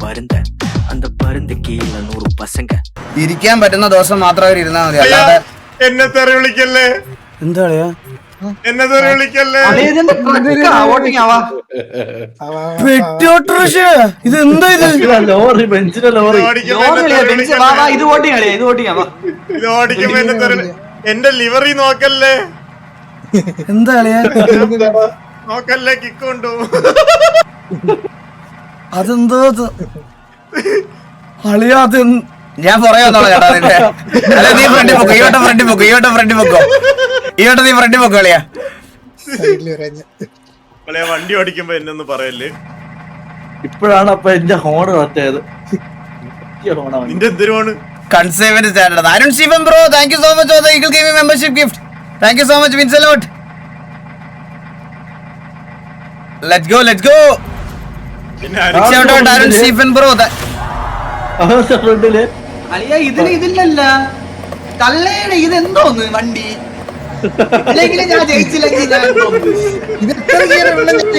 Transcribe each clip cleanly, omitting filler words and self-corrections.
പരുന്ത് அந்த പരുന്ത് കീഴിൽ 100 പസംഗ ഇരിക്കാൻ പറ്റുന്ന ദിവസം മാത്രം അവർ ഇരുന്നാ മതി. അല്ലാതെ എന്നെ തെറി വിളിക്കല്ലേ, എന്താ പറയാ എന്നെ തെറി വിളിക്കല്ലേ. ഇത് എന്താ ഇത് ലോറി ബെഞ്ചിന്റെ ലോറി ഇത് ഓടിക്കുമ്പോ എന്നെ തെറി എന്റെ ലിവറി നോക്കല്ലേ, എന്താ കളിയാ നോക്കല്ലേ, കിക്ക് കൊണ്ടു. അതെന്തോ അളിയാ അത് ഞാൻ പറയാന്നോളാം ചേട്ടാ നിന്റെ. അല്ല നീ ഫ്രണ്ടിൽ പൊക്കോ, ഈവട്ടം ഫ്രണ്ടിൽ പൊക്കോ, ഈവട്ടം ഫ്രണ്ടിൽ പൊക്കോ, ഈവട്ടം നീ ഫ്രണ്ടിൽ പൊക്കോ കളിയാ. വണ്ടി ഓടിക്കുമ്പോ എന്നെ ഒന്ന് പറയല്ലേ. ഇപ്പോഴാണ് അപ്പൊ എന്റെ ഹോൺ കറക്റ്റായത്. നിന്റെ എന്തിനാണ് കൺസേവന്റ് standard. Arun Shivan bro, thank you so much for the Eagle Gaming membership gift. Thank you so much means a lot. Let's go let's go. Shout out Arun Shivan bro. ഫ്രണ്ടില് ഇതിലല്ല തള്ളയുടെ ഇതെന്തോന്ന് വണ്ടി ഇല്ലെങ്കിൽ ഞാൻ ജയിച്ചില്ലെങ്കിൽ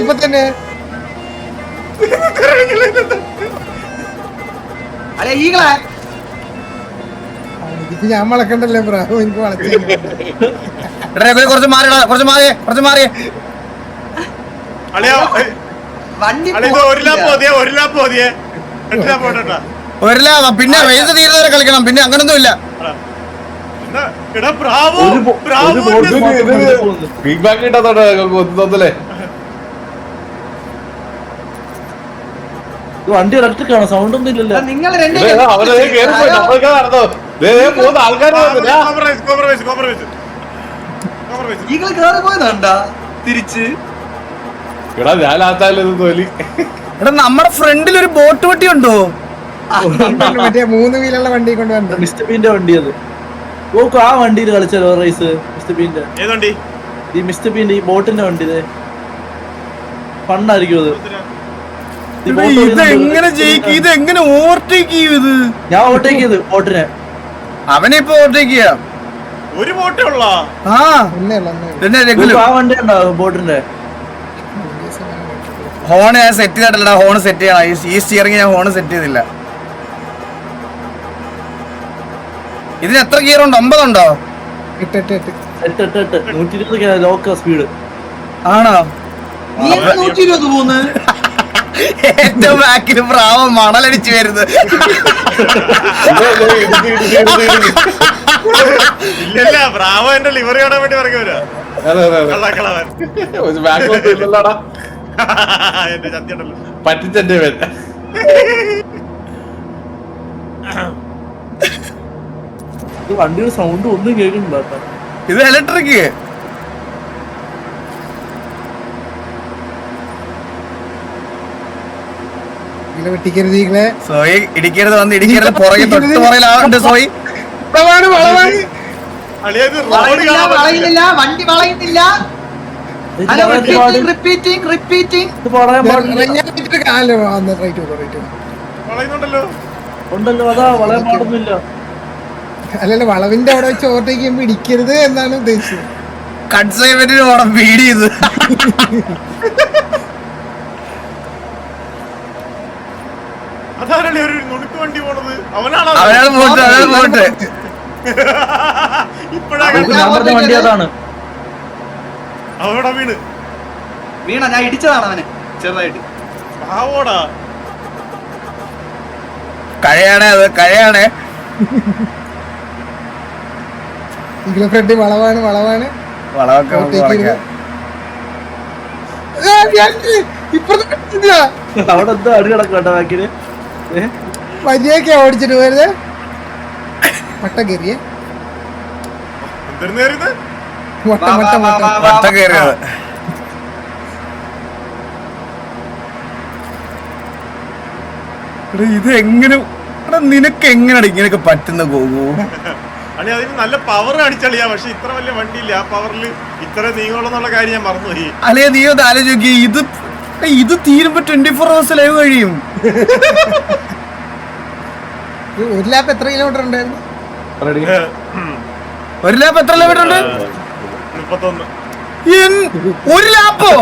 ഇപ്പൊ തന്നെ അല്ലെ ഈകളെ ഞാൻ വളക്കണ്ടല്ലേ ബ്രാവോ, എനിക്ക് കുറച്ച് മാറിയടാ, കുറച്ച് മാറിയേ, കുറച്ച് മാറിയേ. വണ്ടി ഒരു ലാഭ പിന്നെ റേസ് തീരുന്നവരെ കളിക്കണം, പിന്നെ അങ്ങനൊന്നും ഇല്ല. ഫീഡ്ബാക്ക് കിട്ടാത്തോടെ തോന്നല്ലേ. വണ്ടി ഇലക്ട്രിക് ആണോ? സൗണ്ട് ഒന്നും ഇല്ലല്ലോ. നിങ്ങൾ അവരെ കേറിപ്പോയി, നമ്മൾക്ക് നടന്നോ മൂന്ന് ആൾക്കാർ ഈകള് കേറി പോയതാണ്ടാ തിരിച്ച്. എടാ ഞാൻ ആത്താലും തോലി. എടാ നമ്മുടെ ഫ്രണ്ടിൽ ഒരു ബോട്ട് വട്ടി ഉണ്ടോ? മറ്റേ 3 വീലുള്ള വണ്ടി കൊണ്ടുവന്നു. മിസ്റ്റർ ബീന്റെ വണ്ടി അത്. ഓ ആ വണ്ടിയിൽ കളിച്ചല്ലോ റേസ്. മിസ്റ്റർ ബീന്റെ ഈ മിസ്റ്റർ ബീന്റെ ഈ ബോട്ടിന്റെ വണ്ടി ഫണ്ണായിരിക്കും അത്. ഇതെങ്ങനെ ജയിക്കും? ഇതെങ്ങനെ ഓവർടേക്ക് ചെയ്യും? ഇത് ഞാൻ ഓവർടേക്ക് ചെയ്ത് ബോട്ടിനെ. അവനെ ഇപ്പൊ ഓവർടേക്ക് ചെയ്യാം. ഒരു ബോട്ടേ ഉള്ള ആ വണ്ടി ഉണ്ടാവും ബോട്ടിന്റെ. ഹോൺ ഞാൻ സെറ്റ് ചെയ്തിട്ടില്ലടാ. ഹോൺ സെറ്റ് ചെയ്യണം. ഈ സ്റ്റിയറിംഗ് ഞാൻ ഹോൺ സെറ്റ് ചെയ്തില്ല. ഇതിന് എത്ര ഗിയർ ഉണ്ട്? 9 ഉണ്ടോ? 120 ലോക്ക സ്പീഡ് ആണോ? 120 പോകുന്നു. ഏറ്റവും ബാക്കിൽ പ്രാവം മണലടിച്ചു വരുന്നത്. ഇല്ലല്ല, ബ്രാവോ എന്റെ ലിവറി കാണാൻ വേണ്ടി ഇറങ്ങി വരാ. എന്റെ ചത്തിയുണ്ടല്ലോ പറ്റിച്ചെന്റെ പേര്. വണ്ടിയുടെ സൗണ്ട് ഒന്നും കേൾക്കുന്നുണ്ടോ? ഇത് ഇലക്ട്രിക്. വെട്ടിക്കരുത് ഈകളെ. സോയി ഇടിക്കരുത്, വന്ന് ഇടിക്കരുത്. പുറകെ തൊട്ട് പുറകിലാവുന്നുണ്ട് സോയി. വളയുന്നില്ല, വണ്ടി വളയുന്നില്ല. റിപ്പീറ്റിംഗ്. ഉണ്ടല്ലോ, അതാ വളയാൻ പാടുന്നില്ല. അല്ലല്ല, വളവിന്റെ അവിടെ വെച്ച് ഓവർടേക്ക് ചെയ്യുമ്പോ ഇടിക്കരുത് എന്നാണ് ഉദ്ദേശിച്ചത്. കൺസൈൻമെന്റിന് പോണം ഫീഡ് ചെയ്ത്. അതാരല്ലേ ഒരു നുണുക്ക് വണ്ടി പോണത്? അവനാണ് പോട്ട്. വണ്ടി അതാണ്. അവിടെ വീണ ഞാൻ ഇടിച്ചതാണ് അവനെ ചെറുതായിട്ട്. ആവോടാ കഴിയാണേ, അത് കഴിയാണേ. ഈകളെ ഫ്രണ്ട് വളവാണ്. വളവൊക്കെ അവിടെ എന്തോ അടി കിടക്കട്ടോ ബാക്കില്. വലിയൊക്കെ ഓടിച്ചിട്ട് പോയത് വട്ട കയറിയ വട്ട കയറിയത്. ഇത് എങ്ങനെ നിനക്ക് എങ്ങനെയാണ് ഇങ്ങനെയൊക്കെ പറ്റുന്ന പോകുമോ? അല്ലെ അതിന് നല്ല പവർ അടിച്ചളിയാ. പക്ഷെ ഇത്ര വലിയ വണ്ടിയില്ല, ആ പവറിൽ ഇത്ര നീങ്ങോളെന്നുള്ള കാര്യം ഞാൻ മറന്നുപോയി. അല്ലെ നീ ഒന്ന് ആലോചിക്ക്, ഇത് തീരുമ്പോ 24 hours ലൈവ് കഴിയും. 1 ലാപ്പ് എത്ര കിലോമീറ്റർ ഉണ്ടായിരുന്നു? 1 ലാപ്പ് എത്ര കിലോമീറ്റർ ഉണ്ട്? 31. 1 ലാപ്പോ?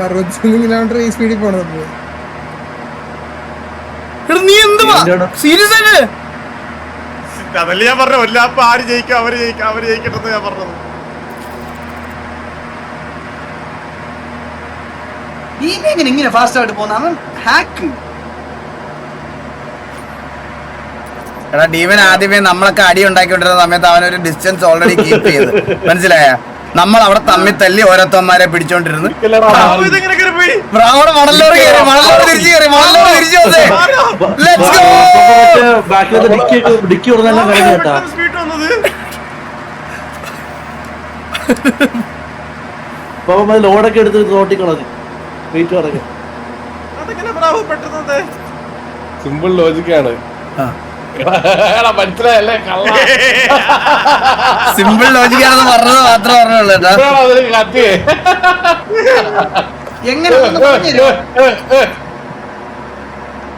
61 കിലോമീറ്റർ ഈ സ്പീഡിൽ പോണത്. എടാ നീ എന്തുവാ സീരിയസ് ആയിട്ട്? അതല്ലേ ഞാൻ പറഞ്ഞ ഒരു ലാപ്പ് ആര് ജയിക്കും അവര് ജയിക്കട്ടെന്ന് ഞാൻ പറഞ്ഞത്. ഇങ്ങനെ ഫാസ്റ്റ് ആയിട്ട് പോകുന്ന അവൻ ഹാക്ക്. എടാ ഡീവൻ ആദ്യമേ നമ്മളൊക്കെ അടി ഉണ്ടാക്കിക്കൊണ്ടിരുന്ന സമയത്ത് അവനൊരു ഡിസ്റ്റൻസ് ഓൾറെഡി കീപ്പ് ചെയ്ത്, മനസ്സിലായ? നമ്മൾ അവിടെ തമ്മിൽ തല്ലി ഓരോരുത്തന്മാരെ പിടിച്ചോണ്ടിരുന്നു. ഇതെങ്ങനെ കയറി പോയി? അവിടെ മണലോട് കയറി, മണലോട് തിരിച്ചു കയറി, മണലോട് തിരിച്ചു വന്നേ. Let's go! ബാക്കിലത്തെ ഡിക്കി കൊടുന്നെല്ലാം കഴിഞ്ഞ കേട്ടാ. സ്പീഡ് വന്നത് അപ്പൊ ലോഡൊക്കെ എടുത്ത് റോട്ടിൽ കളഞ്ഞു വെയിറ്റ് പറഞ്ഞു. അതെങ്ങനെ ബ്രാവോ പെട്ടെന്നത്? സിമ്പിൾ ലോജിക്കാണ്. മനസ്സിലായല്ലേ? കള്ള സിമ്പിൾ ലോജിക്കാണെന്ന് പറഞ്ഞത് മാത്രമേ പറഞ്ഞുള്ളൂ കേട്ടോ. കത്തിയേ എങ്ങനെ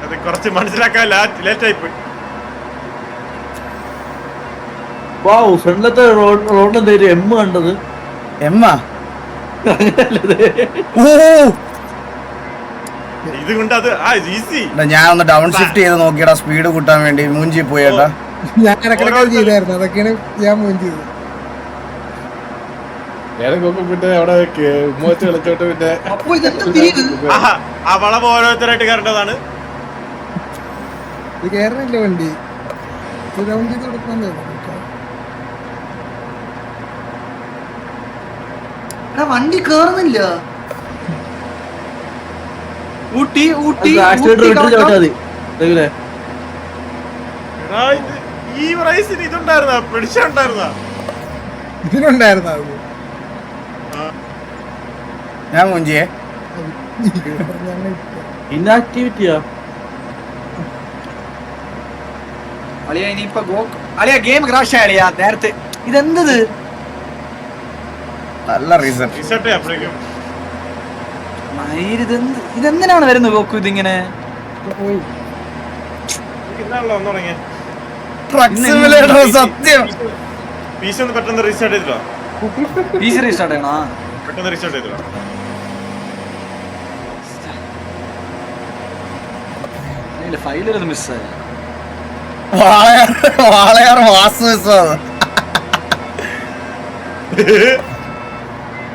അത് കുറച്ച് മനസ്സിലാക്കാൻ ലേറ്റ് ആയി പോയി. വാവ് ഫ്രണ്ടിലത്തെ റോഡിന് എന്തായാലും എം കണ്ടത്. എമ്മാ ഇതുകൊണ്ട് അത് ഈസി. ഞാൻ ഒന്ന് ഡൗൺ ഷിഫ്റ്റ് ചെയ്ത് നോക്കിയടാ സ്പീഡ് കൂട്ടാൻ വേണ്ടി. മൂഞ്ചി പോയേട്ടാ. ഞാൻ ഇടക്കിടക്ക് ചെയ്തായിരുന്നു, അതൊക്കെയാണ് ഞാൻ മൂന്ന് ചെയ്തത്. ഞാനൊക്കെ പിന്നെ അവിടെ ഉമ്മച്ച് കളിച്ചോട്ട് പിന്നെ അപ്പൊ ഇതെന്ത് തീര്? ആ വളം ഓരോരുത്തരായിട്ട് കയറേണ്ടതാണ്. ഇത് കയറുന്നില്ല വണ്ടി, റൗണ്ട് ചെയ്ത് കൊടുക്കാൻ. വണ്ടി കേറുന്നില്ല. ഊട്ടി ഊട്ടി ആക്സിഡന്റ് വിട്ട് ചവിട്ടാ മതി. എടാ, ഈ റൈസിന് ഇതുണ്ടായിരുന്ന പിടിച്ചുണ്ടായിരുന്ന ഇതിനുണ്ടായിരുന്ന അത് ഞാൻ മൂഞ്ചിയേ. ഇന്നാക്ടിവിറ്റിയാ. അളിയ ഇനിയിപ്പൊ അളിയ ഗെയിം ക്രാഷ് ആളിയാ നേരത്തെ. ഇതെന്തത്? നല്ല റീസൺ. റിസൾട്ട് അപ്പോഴേക്കും ഇതെന്തിനാണ് വരുന്നത് ഗോക്കു ഇതിങ്ങനെ? ഇന്നാണല്ലോ ഒന്ന് തുടങ്ങിയ ട്രക്ക് സിമുലേറ്റർ സത്യം. പീസ് ഒന്ന് പെട്ടെന്ന് റീസ്റ്റാർട്ട് ചെയ്തിട്ടോ. ഈസി റീസ്റ്റാർട്ട് ചെയ്യണോ? പെട്ടെന്ന് റീസ്റ്റാർട്ട് ചെയ്തിട്ടോ. ഫയലൊരു മിസ്സായി. വാളയാർ വാസു മിസ്സാണ്.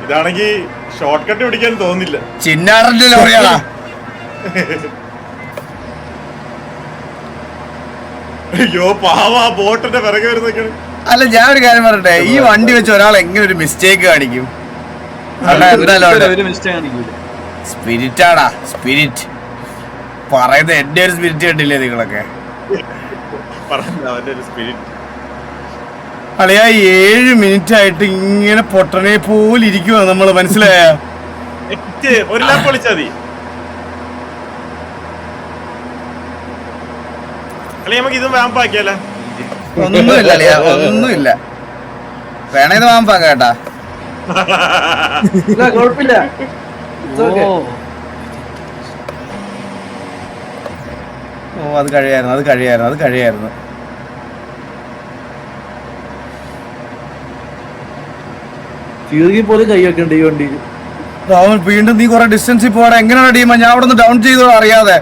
ഇതാണെങ്കി ഷോർട്ട് കട്ട് പിടിക്കാൻ തോന്നില്ല. ചിന്നാറിന്റെ ലോറിയാടാ. അയ്യോ പാവ ബോട്ടിന്റെ പിറകെ വരുന്നൊക്കെയാണ്. അല്ല ഞാൻ ഒരു കാര്യം പറയട്ടെ, ഈ വണ്ടി വെച്ച് ഒരാൾ എങ്ങനെ ഒരു മിസ്റ്റേക്ക് കാണിക്കും? സ്പിരിറ്റ് ആടാ, സ്പിരിറ്റ് പറയുന്നത്. എന്റെ ഒരു സ്പിരിറ്റ് കണ്ടില്ലേ നിങ്ങളൊക്കെ? അവന്റെ ഒരു സ്പിരിറ്റ്. അളിയാ 7 മിനിറ്റ് ആയിട്ട് ഇങ്ങനെ പൊട്ടനെ പോലെ ഇരിക്കുവാ നമ്മള്, മനസ്സിലായ? ഒരു ലാപ്പ് വിളിച്ചാ മതി. അല്ലെ നമുക്ക് ഇതും വാമ്പാക്കിയാലോ? ഒന്നുമില്ല അളിയാ, ഒന്നുമില്ല. വേണേ ഇത് വാമ്പാക്കാം കേട്ടാ. കുഴപ്പമില്ല. ഓ അത് കഴിയായിരുന്നു. ചീറുകി പോലും കൈയൊക്കെ ഉണ്ട് ഈ വണ്ടിയിൽ. അവൻ വീണ്ടും നീ കൊറേ ഡിസ്റ്റൻസിൽ പോടാ. എങ്ങനെയാണ് ടീമാ? ഞാൻ അവിടെ നിന്ന് ഡൗൺ ചെയ്തോ അറിയാതെ.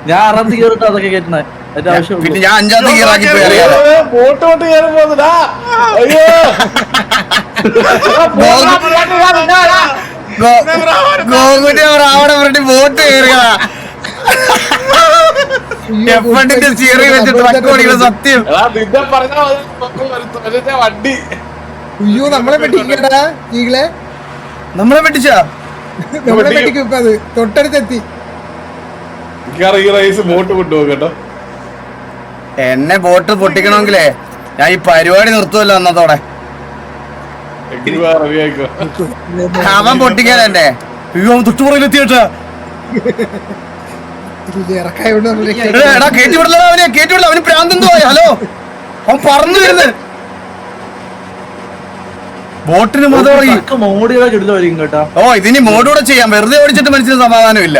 ഞാൻ 6ാമത്തെ കയറിട്ട് അതൊക്കെ കയറ്റണേ. അതിന്റെ ആവശ്യം പിന്നെ ഞാൻ 5ാമത്തെ ഗിയറാക്കി പോയി അറിയാതെ. ബോട്ടോട്ട് കയറി പോകുന്നതാ. അയ്യോ ഗോകുന്റെ അവിടെ ഫ്രണ്ട് ബോട്ട് കയറിയതാ. എഫണ്ടിന്റെ സ്റ്റിയറിംഗ് വെച്ച് ട്രക്ക് ഓടിക്കുന്ന സത്യം. നിന്നെ പറഞ്ഞ വണ്ടി അയ്യോ നമ്മളെ പറ്റിക്കടാ ഈകളെ, നമ്മളെ പറ്റിച്ചാ? നമ്മളെ പറ്റിക്കും. ഇപ്പൊ അത് തൊട്ടടുത്തെത്തി. ഈ റൈസ് ബോട്ട് കൊണ്ടുപോകും കേട്ടോ. എന്നെ ബോട്ട് പൊട്ടിക്കണമെങ്കിലേ ഞാൻ ഈ പരിപാടി നിർത്തുമല്ലോ അന്നത്തോടെ. അവൻ പൊട്ടിക്കാൻ എന്നെ. അയ്യോ തൊട്ടുപുറയിലെത്തിയേട്ടാ. ഇറക്കായോണ്ട് എടാ കേറ്റിവിടില്ല അവനെ, കേറ്റിവിടില്ല. അവന് പ്രാന്തെന്തോ. ഹലോ, അവൻ പറന്നു വരുന്നത് ബോട്ടിന് മോഡികളെ കിട്ടില്ലായിരിക്കും കേട്ടാ. ഓ ഇതിനി മോഡൂടെ ചെയ്യാം. വെറുതെ ഓടിച്ചിട്ട് മനുഷ്യന് സമാധാനമില്ല.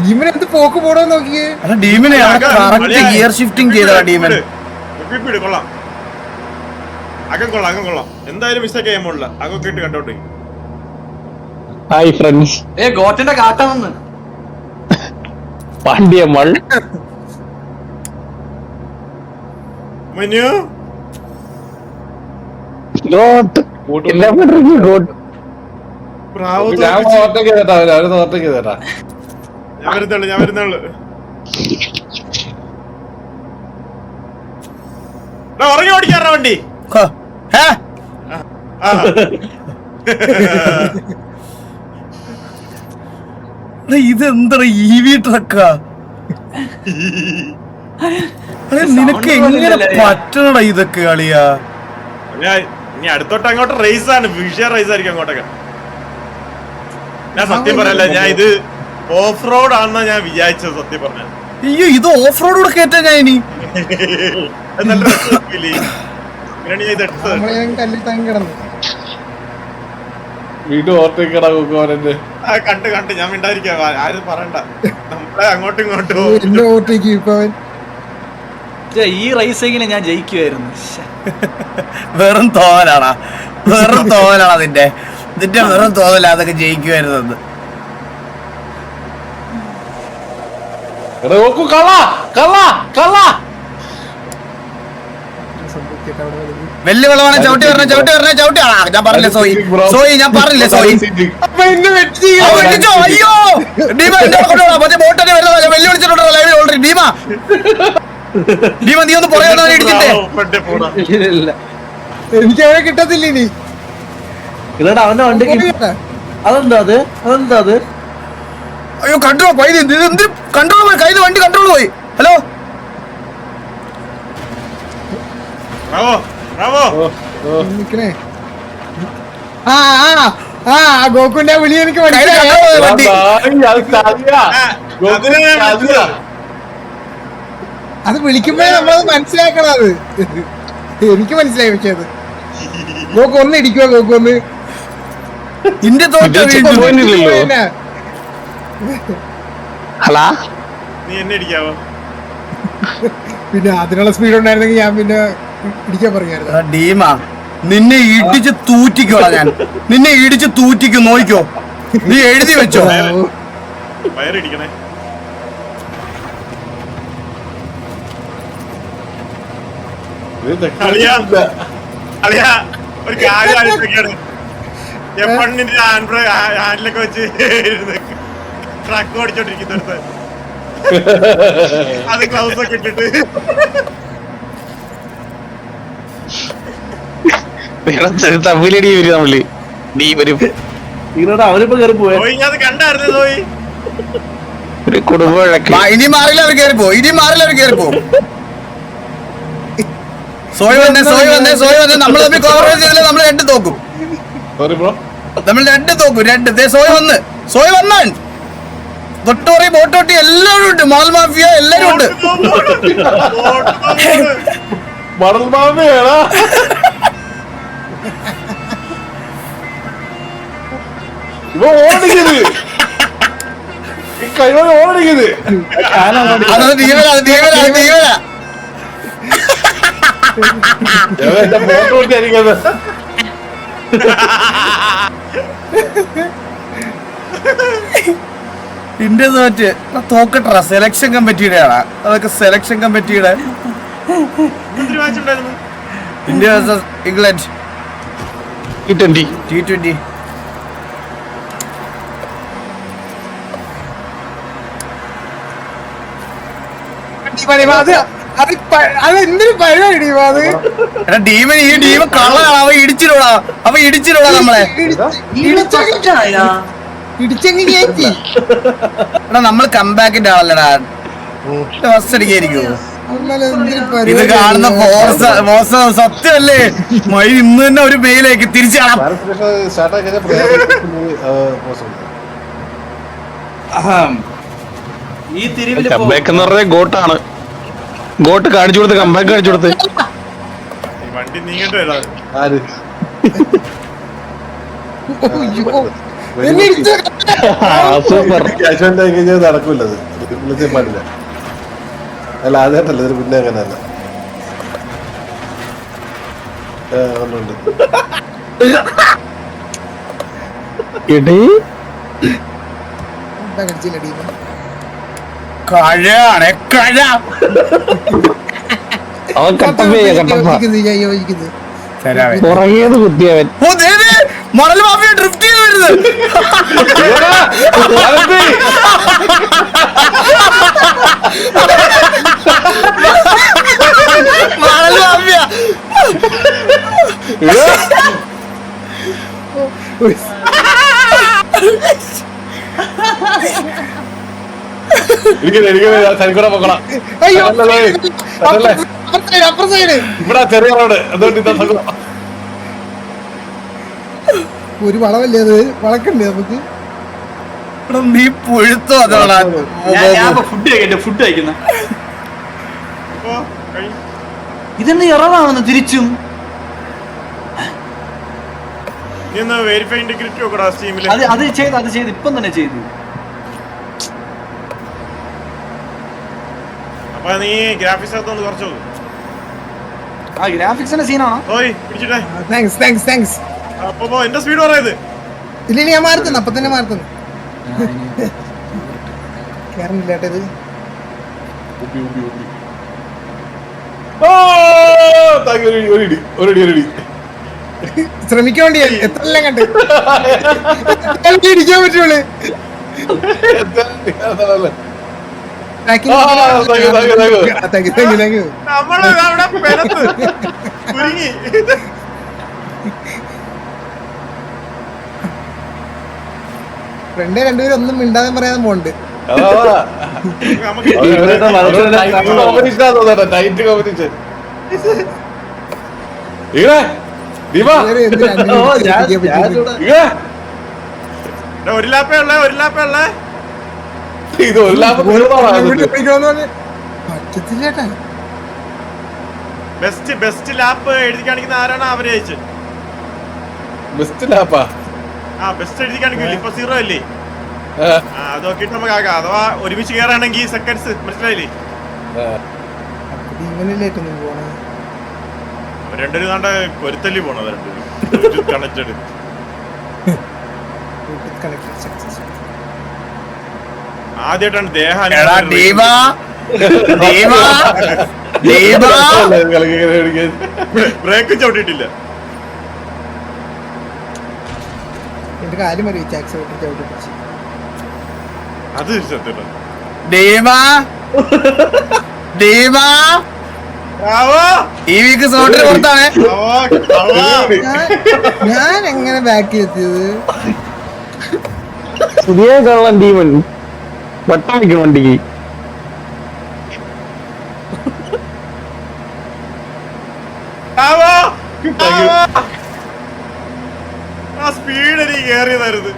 ടീമിനെന്ത് പോക്ക് പോടോ നോക്കിയേ. അല്ല ഡീമിനെ കറക്റ്റ് ഗിയർ ഷിഫ്റ്റിംഗ് ചെയ്തതാ ഡീമൻ. കൊള്ളാം, അകം കൊള്ളാം. എന്തായാലും മിസ്റ്റേക്ക് ചെയ്യാൻ പോണില്ല. അകൊക്കെ ഇട്ട് കണ്ടോട്ടെ. Hi friends. ഗോട്ടിന്റെ കാട്ടാണെന്ന് പാണ്ഡ്യമൾ മനു ഗോട്ട് എല്ലാം ഗോട്ട് പ്രാവ് ഞാൻ തോൽപ്പിച്ച്. ഓവർടേക്ക് ചെയ്തേട്ടാ അവര് ഓവർടേക്ക് ചെയ്തേട്ടാ ഞാൻ വരുന്നുള്ളു ഉറങ്ങി ഓടിക്കാറ വണ്ടി ഏ? ആ. ഇതെന്താ EV ട്രക്കാ? നിനക്ക് എങ്ങനെ പറ്റണടാ ഇതൊക്കെ കളിയാ? ഇനി അടുത്തോട്ട് അങ്ങോട്ട് റേസ് ആണ്, വിഷയ റേസ് ആയിരിക്കും അങ്ങോട്ടൊക്കെ. ഞാൻ സത്യം പറയല്ല, ഞാൻ ഇത് ഓഫ് റോഡ് ആണെന്നാ ഞാൻ വിചാരിച്ചത് സത്യം പറഞ്ഞ. അയ്യോ, ഇത് ഓഫ് റോഡ് കൂടെ കേറ്റാ ഞാൻ ഇനി. നല്ല രസമില്ലേ? ഇങ്ങനെയാണ് ഞാൻ ഇത് എടുത്തത്. നമ്മളെ കല്ലിൽ തങ്ങി കിടന്നു. വീണ്ടും ഓവർടേക്ക് ചെയ്യടാ കുക്കോനെ. കണ്ട് ഞാൻ മിണ്ടായിരിക്കാം, ആരും പറയണ്ട. നമ്മളെ അങ്ങോട്ടും ഇങ്ങോട്ടും എന്നെ ഓവർടേക്ക് ഇപ്പൊ അവൻ. ഈ റേസെങ്കിലും ഞാൻ ജയിക്കുമായിരുന്നു. വെറും തോന്നലാടാ, വെറും തോന്നലാണ് അതിന്റെ വെറും തോന്നല. അതൊക്കെ ജയിക്കുമായിരുന്നത്. എടാ നോക്കൂ, കള്ള കള്ള കള്ള സംഭവിക്കട്ടെ അവിടെ വലുത്. വലിയ വെള്ളമാണ്. ചവിട്ടി പറഞ്ഞ ഞാൻ പറഞ്ഞില്ലേ സോയി ഞാൻ പറഞ്ഞില്ലേ സോയി. അപ്പൊ എന്നെ വെച്ച് ആ, വെട്ടിച്ചോ? അയ്യോ ഡീമ എന്നെ കൊണ്ടുപോടാ. മറ്റേ ബോട്ടനെ വരുന്ന വെല്ലു വിളിച്ചിട്ടുണ്ടോ ലൈവിൽ ഓൾറെഡി. ഡീമ നീ ഒന്ന് പുറകെ വന്നവനെ ഇടിച്ചിട്ടേ. ഇല്ല എനിക്ക് അവനെ കിട്ടത്തില്ല ഇനി. ഇല്ലടാ അവന്റെ വണ്ടിക്ക് അതെന്താ അത് അയ്യോ കൺട്രോൾ പോയി. എന്തിന് കൺട്രോൾ പോയി? കയ്യിൽ വണ്ടി കൺട്രോൾ പോയി. ഹലോ നിക്കണേ. ഗോകുന്റെ വിളി എനിക്ക് കയ്യിൽ മനസ്സിലായി. control പോയി വണ്ടി. അത് വിളിക്കുമ്പോഴേ നമ്മളത് മനസ്സിലാക്കണം. അത് എനിക്ക് മനസ്സിലായി. പക്ഷെ അത് ഗോക്ക് ഒന്ന് ഇടിക്കുവോ? ഗോക്ക് ഒന്ന് ഇന്ത്യ തോറ്റ പോയില്ലല്ലോ. ഹലാ നീ എന്നെ ഇടിക്കാവോ? പിന്നെ അതിനുള്ള സ്പീഡ് ഉണ്ടായിരുന്നെങ്കിൽ ഞാൻ പിന്നെ ഇടിക്കാൻ പറയായിരുന്നു. ഡീമ നിന്നെ ഇടിച്ച് തൂറ്റിക്കോളാ ഞാൻ. നിന്നെ ഇടിച്ച് തൂറ്റിക്കും, നോക്കിക്കോ. നീ എഴുതി വെച്ചോ. വയറിടിക്കണേ. അളിയാ ഒരു കാര്യം ആലോചിക്കാണ്. എപ്പണ്ണിന്റെ ഹാൻഡിലൊക്കെ വെച്ച് ട്രക്ക് ഓടിച്ചോണ്ടിരിക്കുന്നിടത്ത് അത് ഗ്ലൗസ് ഒക്കെ ഇട്ടിട്ട് തമ്മിലടി വരും തമ്മില്. നീ വരും ഇല്ലടാ അവരിപ്പോ കയറി പോയ സോയി, ഞാൻ അത് കണ്ടായിരുന്നു സോയി. ഒരു കുടുംബം. ഇനി മാറില്ല അവർ കയറിപ്പോ. സോയി വന്നേ. നമ്മൾ തമ്മിൽ കോംപ്രമൈസ് ചെയ്തില്ല. നമ്മൾ രണ്ട് തോക്കും. Sorry bro. നമ്മൾ രണ്ട് തോക്കും. സോയി വന്നാൻ തൊട്ടോറി ബോട്ടോട്ടി എല്ലാവരും ഉണ്ട്. മാൽ മാഫിയ എല്ലാരും ഉണ്ട്. മടൽ മാമയാടാ. ഇവ ഓടിക്കുന്നത് ഈ കഴിവ ഓടിക്കുന്നത്. അത് തീവരാ. എന്റെ ഫോട്ടോ ഓടിച്ചായിരിക്കുന്നത്. ഇന്ത്യ തോറ്റ് തോക്കട്ടാ. സെലക്ഷൻ കമ്മിറ്റിയുടെ ആണാ അതൊക്കെ. സെലക്ഷൻ കമ്മിറ്റിയുടെ മാച്ച് ഉണ്ടായിരുന്നു. India versus England T20. അതെന്തൊരു പരിപാടി അത്. ഈ ടീം കള്ളാണ്. അവ ഇടിച്ചിട്ടോടാ നമ്മളെ. ഇടിച്ചെങ്കിൽ കയറ്റി. എടാ നമ്മൾ കംബാക്കിന്റെ ആളല്ലടാ. ഫസ്റ്റ് അടിക്കായിരിക്കോ? ഇത് കാണുന്ന ഫോർസ് സത്യമല്ലേ? മൈ ഇന്ന് തന്നെ ഒരു മെയിലേക്ക് തിരിച്ചാടാം. ഈ തിരിവില് കംബാക്ക് എന്ന് പറഞ്ഞാൽ ഗോട്ടാണ്. ഗോട്ട് കാണിച്ചു കൊടുത്ത് കംബാക്ക് കാണിച്ചു കൊടുത്ത് ഈ വണ്ടി നീങ്ങേണ്ടി വരാ. സൂപ്പർ. നടക്കൂലത് വിളിച്ചാൽ പാടില്ല. അല്ല ആദ്യമായിട്ടല്ല, ഇതിന് പിന്നെ അങ്ങനെയല്ല. ഉണ്ട് കടിച്ചില്ല ടീം. കഴയാണ് കഴ. അവൻ കട്ടപ്പ യോജിക്കുന്നത് ശരിയാവേ. പുറകിയത് കുത്തിയവൻ. ഓ, ദേ, ദേ, മണൽ മാഫിയ ഡ്രിഫ്റ്റ് ചെയ്ത് വരുന്നത്. മണൽ മാഫിയ. സൈക്കൂടെ പോക്കണം. അയ്യോ അതല്ലേ അപ്പുറ സൈഡ് ഇവിടെ ചെറിയ റോഡ് അതുകൊണ്ട് ഇതാ സൈക്കൂടെ. ഒരു വളവല്ലേ അത്, വളക്കണ്ടേ നമുക്ക്? എടാ, നീ പുഴുത്തോ അതോടാ. ഫുഡ് കഴിക്കുന്ന ഇപ്പൊ കഴി. ഇതെന്ത് ഇറവാണെന്ന് തിരിച്ചും നീ ഒന്ന് വെരിഫൈ ഇന്റഗ്രിറ്റി നോക്കടാ സ്റ്റീമില്. അത് ചെയ്ത് ഇപ്പം തന്നെ ചെയ്തു. അപ്പൊ നീ ഗ്രാഫിക്സ് അകത്തൊന്ന് കുറച്ചു ആ ഗ്രാഫിക്സിന്റെ സീനാണോ? ഓയ് പിടിച്ചിട്ടെ. താങ്ക്സ് അപ്പൊ എന്റെ സ്പീഡ് പറയുന്നത് ഇല്ല ഞാൻ മാറുന്നു, അപ്പൊ തന്നെ മാറുന്നു. കേറുന്നില്ല കേട്ടോ ഇത്. ഒരടി ശ്രമിക്കാൻ വേണ്ടി എത്രയെല്ലാം കണ്ട് ഇടിക്കാൻ പറ്റുള്ളൂ. നമ്മള് അവിടെ പെരത്ത് കുരുങ്ങി. ഫ്രണ്ട് രണ്ടുപേരും ഒന്നും മിണ്ടാതെ പറയാതെ പോണ്ട്. നമുക്ക് ടൈറ്റ് കോമ്പറ്റീഷൻ. ഒരു ലാപ്പേ ഉള്ളേ ഇത് ഒരു ലാഭം പറ്റത്തില്ലേട്ടാ. ബെസ്റ്റ് ലാപ്പ് എഴുതി കാണിക്കുന്ന ആരാണ് അവരെ അയച്ച്. ബെസ്റ്റ് ലാപ്പാ. ആ ബെസ്റ്റ് എഴുതി കാണിക്കില്ല. ഇപ്പൊ 0 അല്ലേ? അത് നോക്കിട്ട് നമുക്ക് ആകാം. അഥവാ ഒരുമിച്ച് കയറാണെങ്കിൽ സെക്കൻഡ്സ് മനസ്സിലായില്ലേ? ഇങ്ങനെയല്ലേറ്റൊന്നും പോണേ. അവർ രണ്ടുപേരും നാണ്ട പൊരുത്തല്ലി പോണത് രണ്ടുപേരും കണക്റ്റഡ്. ആദ്യമായിട്ടാണ് ബ്രേക്ക് ചവിട്ടിട്ടില്ല. എന്റെ കാര്യം അറിയിച്ചു ആക്സിഡന്റ് ചവിട്ടി. അത് സത്യം. ഈ വീക്ക് സോട്ടിന് പുറത്താണ്. ഞാൻ എങ്ങനെ ബാക്കി എത്തിയത്? പുതിയ കള്ളൻ ടീമൻ വട്ടാണിക്കും വണ്ടിക്ക്. ആ സ്പീഡ് എനിക്ക് കയറിയതായിരുന്നു.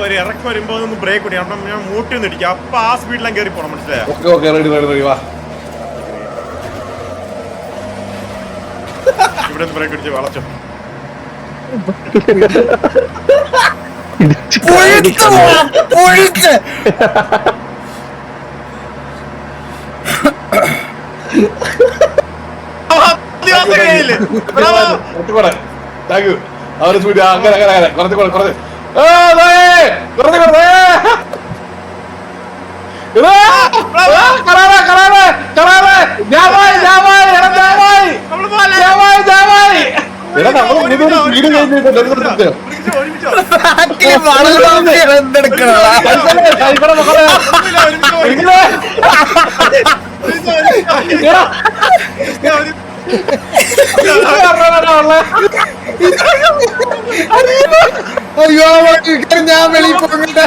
ഒരു ഇറക്കം വരുമ്പോ ഒന്ന് ബ്രേക്ക് കൂടി അപ്പം ഞാൻ മൂട്ടി ഒന്ന് ഇടിക്കും. അപ്പൊ ആ സ്പീഡിലാണ് കയറി പോണം. മനസ്സിലായോ? ഇവിടെ ബ്രേക്ക് അടിച്ച് വളച്ചോ. അവര് സ്പീഡ് അങ്ങനെ കുറച്ച് കുറച്ച് അയ്യോ ഞാൻ വെളിയിൽ പോകുന്നില്ല.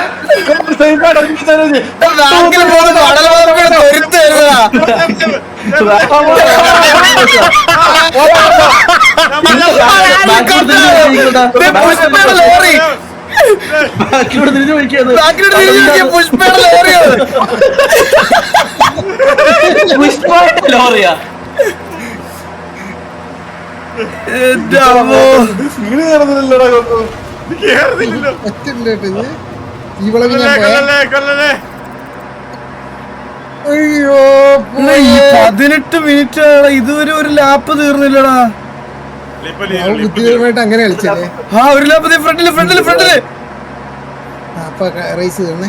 ലോറിയാ ഈ വളവിൽ ഞാൻ പോയാ. അയ്യോ 18 മിനിറ്റ് ഇതുവരെ ഒരു ലാപ്പ് തീർന്നില്ലടാ. ബുദ്ധിപരമായിട്ട് അങ്ങനെ കളിച്ചല്ലേ. ആ ഒരു ലാപ്പ് ഫ്രണ്ടില് ഫ്രണ്ടില് ഫ്രണ്ടില്. അപ്പൊ റേസ് തന്നെ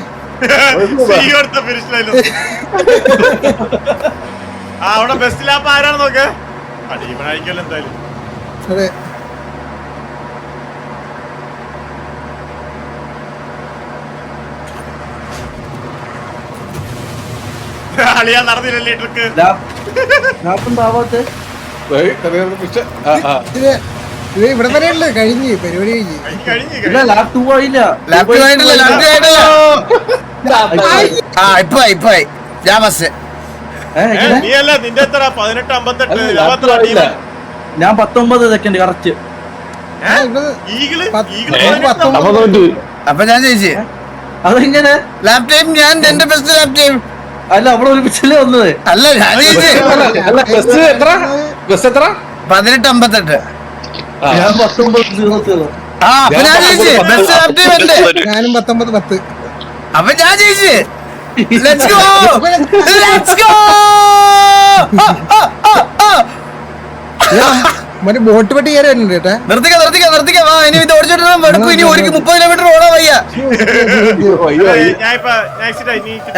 അവിടെ ബെസ്റ്റ് ലാപ്പ് ആരാണ് നോക്ക്. അടിപൊളിയായിരിക്കുമല്ലോ എന്തായാലും. അതെ. അളിയാ നടന്നില്ലല്ലേ ട്രിക്ക്. ലാപ്പുണ്ടാവാത്തെ ഇത് ഇവിടെ വരെയല്ലേ കഴിഞ്ഞ് പരിപാടി കഴിഞ്ഞ്. ഇല്ല ലാപ്പ് 2 ആയില്ല. ലാപ്പ് ആയിട്ടില്ല, ലാപ്പ് ആയിട്ടില്ല. ആ ഇപ്പൊ ഞാൻ ബസ്. നീ അല്ല നിന്റെ എത്ര 18:58. ഞാൻ 19 സെക്കൻഡ് കറക്റ്റ്. അപ്പൊ ഞാൻ ചോദിച്ചു അതെങ്ങനെ ലാപ്പ് ടൈം ഞാൻ എന്റെ ബെസ്റ്റ് ലാപ്പ് ടൈം അല്ല അവിടെ ഒരുമിച്ചല്ലേ വന്നത്. അല്ല ഞാൻ ചോദിച്ചു 18:58. ഞാൻ 19:00. ആ അപ്പൊ ഞാൻ ചോദിച്ചു ബെസ്റ്റ് ലാപ്പ് ടൈം എന്റെ. ഞാനും 19:10. അപ്പൊ ഞാൻ ചോദിച്ചു ലെറ്റ്സ് ഗോ ലെറ്റ്സ് ഗോ. മറ്റേ ബോട്ട് പട്ടി കയറുന്നുണ്ട് കേട്ടാ. നിർത്തിക്ക വാ. ഇനി ഇത് ഓടിച്ചോട്ട് വെടുക്കും. ഇനി 30 കിലോമീറ്റർ ഓടാ വയ്യ.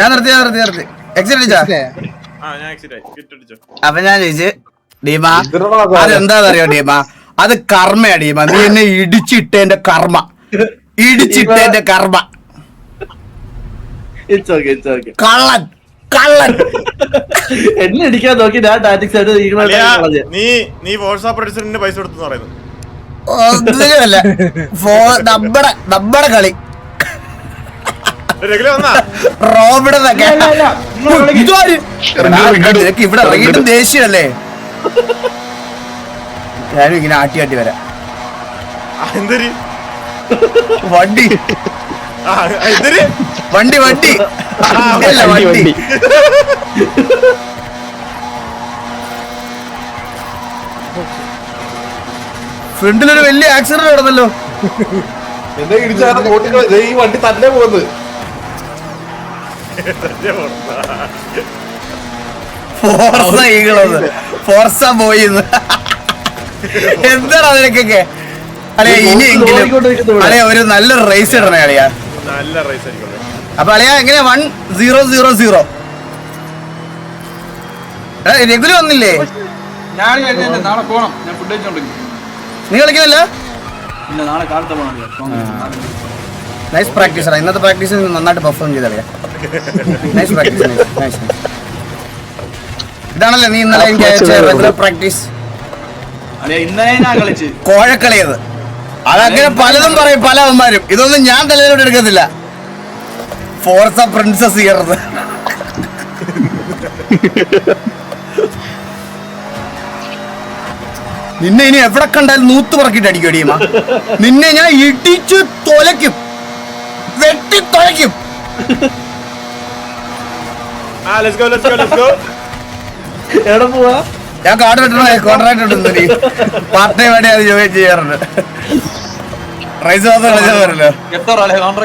ഞാൻ നിർത്തി എക്സിറ്റ് അടിച്ചാ. അപ്പൊ ഞാൻ ചോദിച്ചു ഡീമ അതെന്താന്നറിയോ ഡീമ, അത് കർമ്മയാ ഡീമ. നീ എന്നെ ഇടിച്ചിട്ടേന്റെ കർമ്മ. It's okay. കള്ളൻ എന്നെ അടിക്കാൻ നോക്കി ഞാൻ ടാറ്റിക്സ് ആയിട്ട് നീ വാട്സാപ്പ് പ്രൊഡ്യൂസറിന് പൈസ കൊടുത്തു പറയുന്നു. ഒന്നുമല്ല നമ്മുടെ കളി റോബിടെ ഇവിടെ ഇറങ്ങിയിട്ടും ദേഷ്യമല്ലേ. ഞാനും ഇങ്ങനെ ആട്ടി വരാം. എന്തൊരു വണ്ടി ഫ്രണ്ടിലൊരു വലിയ ആക്സിഡന്റ് നടന്നല്ലോ. എന്നെ ഇടിച്ചാൽ ഈ വണ്ടി തന്നെ പോകുന്നത്. ഫോർസ പോയിന്ന് എന്താണ് അതിനൊക്കെ. അല്ലെ ഇനിയെങ്കിലും അല്ലെ ഒരു നല്ലൊരു റേസ് ഇടണേ അളിയാ. നല്ല റേസ് ആയിരിക്കും. അപ്പൊ അളിയാ എങ്ങനെയാ 1000 രഘുല് വന്നില്ലേ? നാളെ പോണം. ഞാൻ ഫുഡ് കഴിച്ചോണ്ടിരിക്കും. നീ കളിക്കുന്നില്ല? ഇല്ല നാളെ കാലത്ത് പോകണം. നൈസ് പ്രാക്ടീസ് ആണ്. ഇന്നത്തെ പ്രാക്ടീസ് നന്നായിട്ട് പെർഫോം ചെയ്തറിയാം. Nice practice. ഇതാണല്ലേ നീ ഇന്നലെ എനിക്ക് അയച്ച റെഗുലർ പ്രാക്ടീസ്. ഇന്നലെ ഞാൻ കളിച്ച് കോഴക്കളിയത്. അതങ്ങനെ പലതും പറയും പല അവന്മാരും. ഇതൊന്നും ഞാൻ തലയിലോട്ട് എടുക്കത്തില്ല. ഫോർസ പ്രിൻസസ് ചെയ്യരുത്. നിന്നെ ഇനി എവിടെ കണ്ടാലും നൂത്ത് പറക്കിട്ട് അടിക്കും അടിയുമാ. നിന്നെ ഞാൻ ഇടിച്ചു തൊലയ്ക്കും, വെട്ടി തൊലയ്ക്കും. എവിടെ പോവാ? ഞാൻ കാർഡ് വെട്ടണ കോൺട്രാക്ട് ഉണ്ട്. പാർട്ട് ടൈം ആയിട്ട് അത് ജോയിൻ ചെയ്യാറുണ്ട്. റൈസ് മാത്രം കളിച്ചാൽ പോരല്ലോ. എത്ര